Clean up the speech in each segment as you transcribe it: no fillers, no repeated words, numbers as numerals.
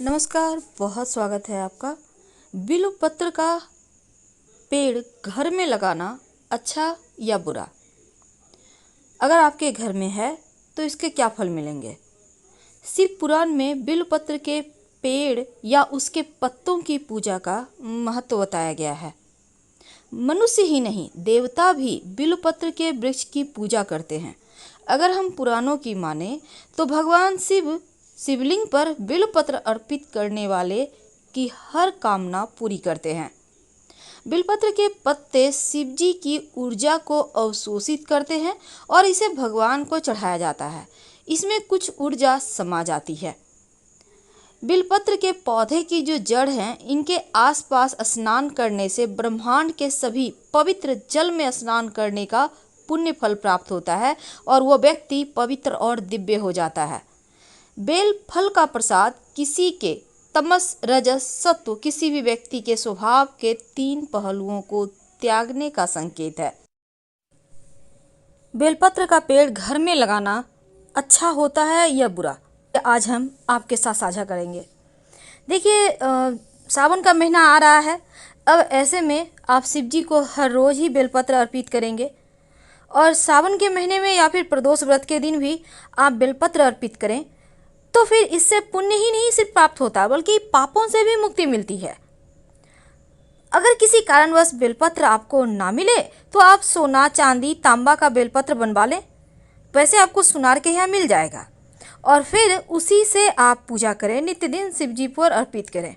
नमस्कार, बहुत स्वागत है आपका। बिल्वपत्र का पेड़ घर में लगाना अच्छा या बुरा? अगर आपके घर में है तो इसके क्या फल मिलेंगे? शिव पुराण में बिल्वपत्र के पेड़ या उसके पत्तों की पूजा का महत्व बताया गया है। मनुष्य ही नहीं, देवता भी बिल्वपत्र के वृक्ष की पूजा करते हैं। अगर हम पुराणों की माने तो भगवान शिव शिवलिंग पर बिल्वपत्र अर्पित करने वाले की हर कामना पूरी करते हैं। बिल्वपत्र के पत्ते शिव जी की ऊर्जा को अवशोषित करते हैं और इसे भगवान को चढ़ाया जाता है। इसमें कुछ ऊर्जा समा जाती है। बिल्वपत्र के पौधे की जो जड़ हैं, इनके आसपास स्नान करने से ब्रह्मांड के सभी पवित्र जल में स्नान करने का पुण्य फल प्राप्त होता है और वह व्यक्ति पवित्र और दिव्य हो जाता है। बेल फल का प्रसाद किसी के तमस, रजस, सत्व किसी भी व्यक्ति के स्वभाव के 3 पहलुओं को त्यागने का संकेत है। बेलपत्र का पेड़ घर में लगाना अच्छा होता है या बुरा? आज हम आपके साथ साझा करेंगे। देखिए, सावन का महीना आ रहा है। अब ऐसे में आप शिव जी को हर रोज ही बेलपत्र अर्पित करेंगे और सावन के महीने में या फिर प्रदोष व्रत के दिन भी आप बेलपत्र अर्पित करें तो फिर इससे पुण्य ही नहीं सिर्फ प्राप्त होता बल्कि पापों से भी मुक्ति मिलती है। अगर किसी कारणवश बेलपत्र आपको ना मिले तो आप सोना, चांदी, तांबा का बेलपत्र बनवा लें। वैसे आपको सुनार के यहाँ मिल जाएगा और फिर उसी से आप पूजा करें, नित्य दिन शिव जी पर अर्पित करें।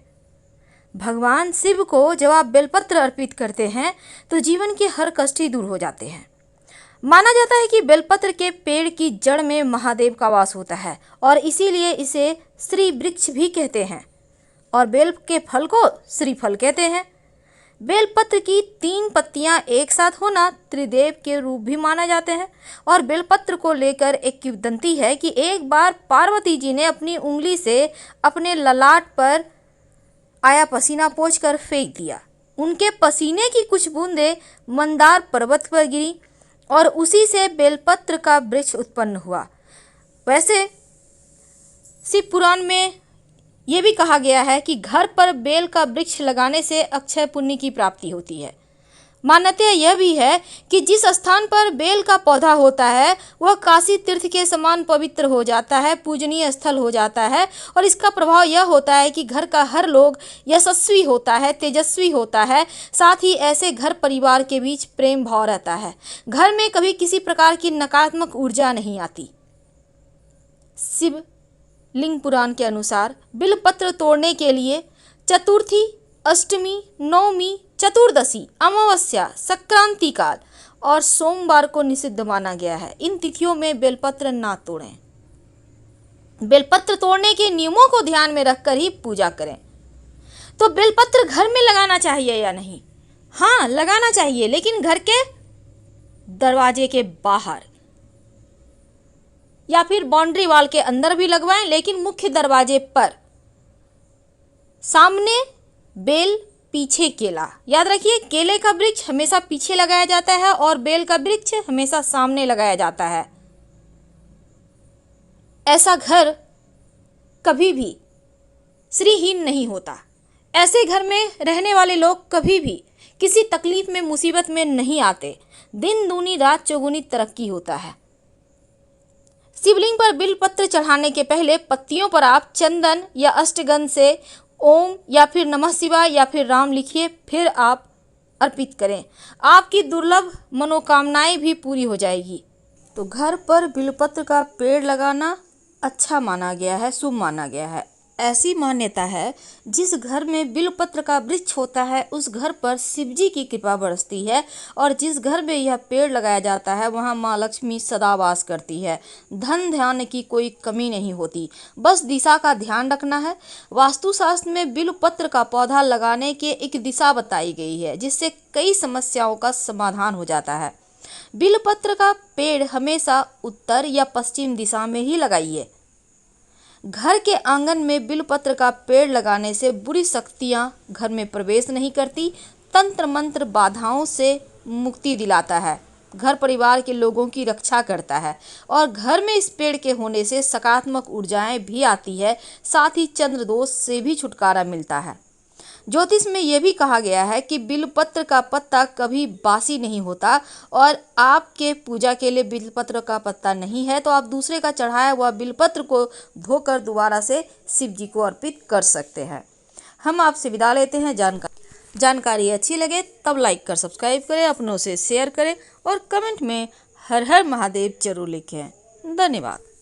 भगवान शिव को जब आप बेलपत्र अर्पित करते हैं तो जीवन के हर कष्ट ही दूर हो जाते हैं। माना जाता है कि बेलपत्र के पेड़ की जड़ में महादेव का वास होता है और इसीलिए इसे श्री वृक्ष भी कहते हैं और बेल के फल को श्रीफल कहते हैं। बेलपत्र की 3 पत्तियां एक साथ होना त्रिदेव के रूप भी माना जाते हैं और बेलपत्र को लेकर एक किंवदंती है कि एक बार पार्वती जी ने अपनी उंगली से अपने ललाट पर आया पसीना पोंछकर फेंक दिया। उनके पसीने की कुछ बूंदें मंदार पर्वत पर गिरी और उसी से बेलपत्र का वृक्ष उत्पन्न हुआ। वैसे शिव पुराण में यह भी कहा गया है कि घर पर बेल का वृक्ष लगाने से अक्षय पुण्य की प्राप्ति होती है। मान्यता यह भी है कि जिस स्थान पर बेल का पौधा होता है वह काशी तीर्थ के समान पवित्र हो जाता है, पूजनीय स्थल हो जाता है और इसका प्रभाव यह होता है कि घर का हर लोग यशस्वी होता है, तेजस्वी होता है। साथ ही ऐसे घर परिवार के बीच प्रेम भाव रहता है। घर में कभी किसी प्रकार की नकारात्मक ऊर्जा नहीं आती। शिव लिंग पुराण के अनुसार बिल्वपत्र तोड़ने के लिए चतुर्थी, अष्टमी, नवमी, चतुर्दशी, अमावस्या, संक्रांति काल और सोमवार को निषिद्ध माना गया है। इन तिथियों में बेलपत्र ना तोड़ें। बेलपत्र तोड़ने के नियमों को ध्यान में रखकर ही पूजा करें। तो बेलपत्र घर में लगाना चाहिए या नहीं? हाँ, लगाना चाहिए, लेकिन घर के दरवाजे के बाहर या फिर बाउंड्री वॉल के अंदर भी लगवाएं, लेकिन मुख्य दरवाजे पर। सामने बेल, पीछे केला। याद रखिए, केले का वृक्ष हमेशा पीछे लगाया जाता है और बेल का वृक्ष हमेशा सामने लगाया जाता है। ऐसा घर कभी भी श्रीहीन नहीं होता। ऐसे घर में रहने वाले लोग कभी भी किसी तकलीफ में, मुसीबत में नहीं आते। दिन दूनी रात चौगुनी तरक्की होता है। शिवलिंग पर बिल्वपत्र चढ़ाने के पहले पत्तियों पर आप चंदन या अष्टगंध से ओम या फिर नमः शिवाय या फिर राम लिखिए, फिर आप अर्पित करें। आपकी दुर्लभ मनोकामनाएं भी पूरी हो जाएगी। तो घर पर बिल्वपत्र का पेड़ लगाना अच्छा माना गया है, शुभ माना गया है। ऐसी मान्यता है जिस घर में बिल्वपत्र का वृक्ष होता है उस घर पर शिव जी की कृपा बरसती है और जिस घर में यह पेड़ लगाया जाता है वहां माँ लक्ष्मी सदा वास करती है। धन धान्य की कोई कमी नहीं होती, बस दिशा का ध्यान रखना है। वास्तुशास्त्र में बिल्वपत्र का पौधा लगाने की एक दिशा बताई गई है जिससे कई समस्याओं का समाधान हो जाता है। बिल्वपत्र का पेड़ हमेशा उत्तर या पश्चिम दिशा में ही लगाइए। घर के आंगन में बिल्वपत्र का पेड़ लगाने से बुरी शक्तियां घर में प्रवेश नहीं करती। तंत्र मंत्र बाधाओं से मुक्ति दिलाता है। घर परिवार के लोगों की रक्षा करता है और घर में इस पेड़ के होने से सकारात्मक ऊर्जाएं भी आती है, साथ ही चंद्र दोष से भी छुटकारा मिलता है। ज्योतिष में यह भी कहा गया है कि बिल्वपत्र का पत्ता कभी बासी नहीं होता और आपके पूजा के लिए बिल्वपत्र का पत्ता नहीं है तो आप दूसरे का चढ़ाया हुआ बिल्वपत्र को धोकर दोबारा से शिव जी को अर्पित कर सकते हैं। हम आपसे विदा लेते हैं। जानकारी अच्छी लगे तब लाइक कर सब्सक्राइब करें, अपनों से शेयर करें और कमेंट में हर हर महादेव जरूर लिखें। धन्यवाद।